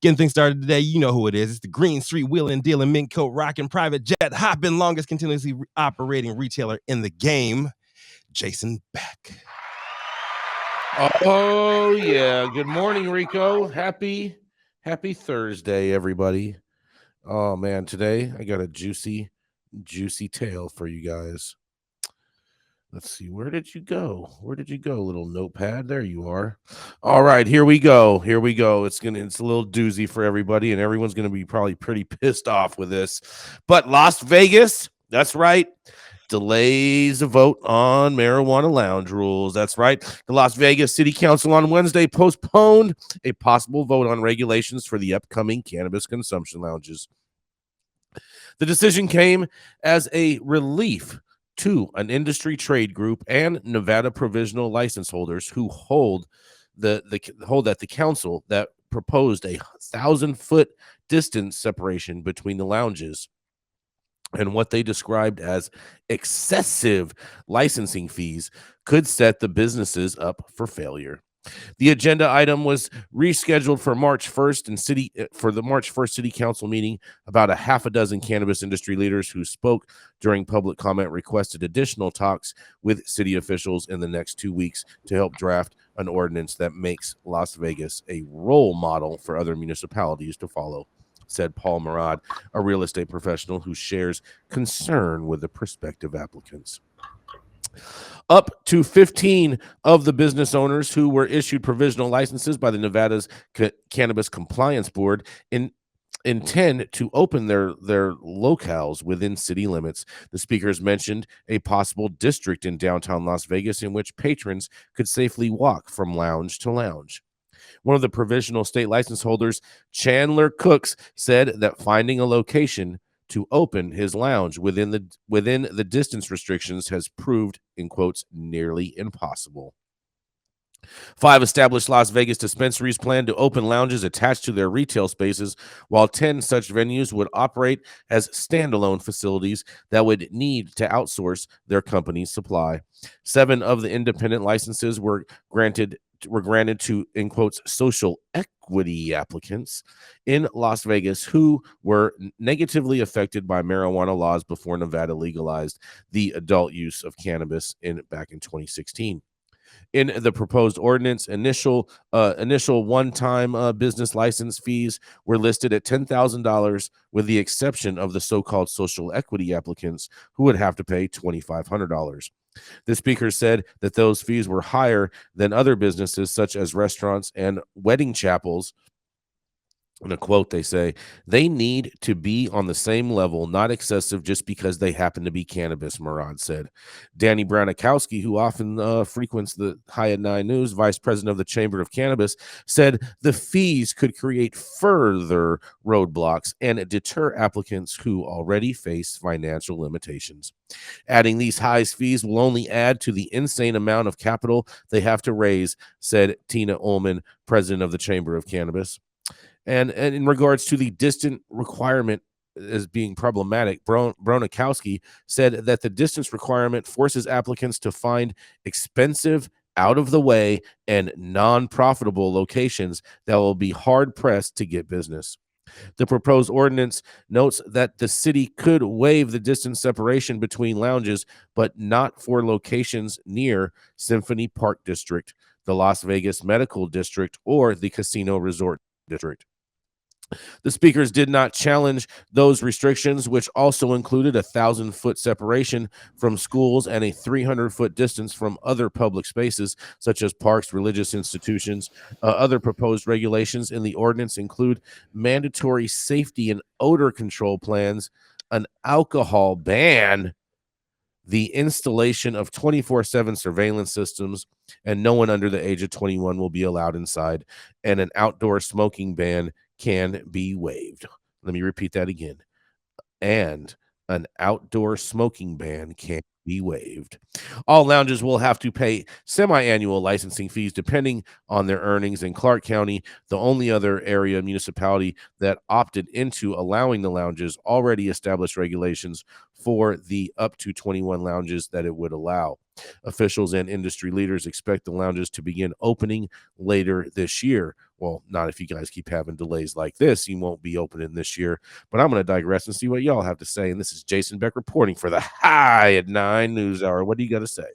Getting things started today, you know who it is. It's the Green Street Wheeling and Dealing Mint Coat Rockin' Private Jet Hopping longest continuously operating retailer in the game, Jason Beck. Oh yeah, good morning, Rico. Happy Thursday, everybody. Oh man, today I got a juicy tale for you guys. Let's see, where did you go, little notepad? There you are. All right, here we go. It's a little doozy for everybody, and everyone's gonna be probably pretty pissed off with this. But Las Vegas, that's right, delays a vote on marijuana lounge rules. That's right. The Las Vegas City Council on Wednesday postponed a possible vote on regulations for the upcoming cannabis consumption lounges. The decision came as a relief to an industry trade group and Nevada provisional license holders who hold that the council that proposed a 1,000-foot distance separation between the lounges and what they described as excessive licensing fees could set the businesses up for failure. The agenda item was rescheduled for March 1st for the March 1st City Council meeting. About a half a dozen cannabis industry leaders who spoke during public comment requested additional talks with city officials in the next 2 weeks to help draft an ordinance that makes Las Vegas a role model for other municipalities to follow, said Paul Murad, a real estate professional who shares concern with the prospective applicants. Up to 15 of the business owners who were issued provisional licenses by the Nevada's Cannabis Compliance Board intend to open their locales within city limits. The speakers mentioned a possible district in downtown Las Vegas in which patrons could safely walk from lounge to lounge. One of the provisional state license holders, Chandler Cooks, said that finding a location to open his lounge within the distance restrictions has proved, in quotes, nearly impossible. 5 established Las Vegas dispensaries plan to open lounges attached to their retail spaces, while 10 such venues would operate as standalone facilities that would need to outsource their company's supply. 7 of the independent licenses were granted to, in quotes, social equity applicants in Las Vegas who were negatively affected by marijuana laws before Nevada legalized the adult use of cannabis back in 2016. In the proposed ordinance, initial one-time business license fees were listed at $10,000, with the exception of the so-called social equity applicants, who would have to pay $2,500. The speaker said that those fees were higher than other businesses, such as restaurants and wedding chapels. In a quote, they say, they need to be on the same level, not excessive just because they happen to be cannabis, Murad said. Danny Branikowski, who often frequents the High at 9 News, vice president of the Chamber of Cannabis, said the fees could create further roadblocks and deter applicants who already face financial limitations. Adding these high fees will only add to the insane amount of capital they have to raise, said Tina Ullman, president of the Chamber of Cannabis. And in regards to the distant requirement as being problematic, Branikowski said that the distance requirement forces applicants to find expensive, out-of-the-way, and non-profitable locations that will be hard-pressed to get business. The proposed ordinance notes that the city could waive the distance separation between lounges, but not for locations near Symphony Park District, the Las Vegas Medical District, or the Casino Resort District. The speakers did not challenge those restrictions, which also included a 1,000-foot separation from schools and a 300-foot distance from other public spaces, such as parks, religious institutions. Other proposed regulations in the ordinance include mandatory safety and odor control plans, an alcohol ban, the installation of 24/7 surveillance systems, and no one under the age of 21 will be allowed inside, and an outdoor smoking ban can be waived. Let me repeat that again. And an outdoor smoking ban can be waived. All lounges will have to pay semi-annual licensing fees depending on their earnings. In Clark County, the only other area municipality that opted into allowing the lounges, already established regulations for the up to 21 lounges that it would allow. Officials and industry leaders expect the lounges to begin opening later this year, Well, not if you guys keep having delays like this. You won't be opening this year. But I'm going to digress and see what y'all have to say. And this is Jason Beck reporting for the High at 9 News Hour. What do you got to say?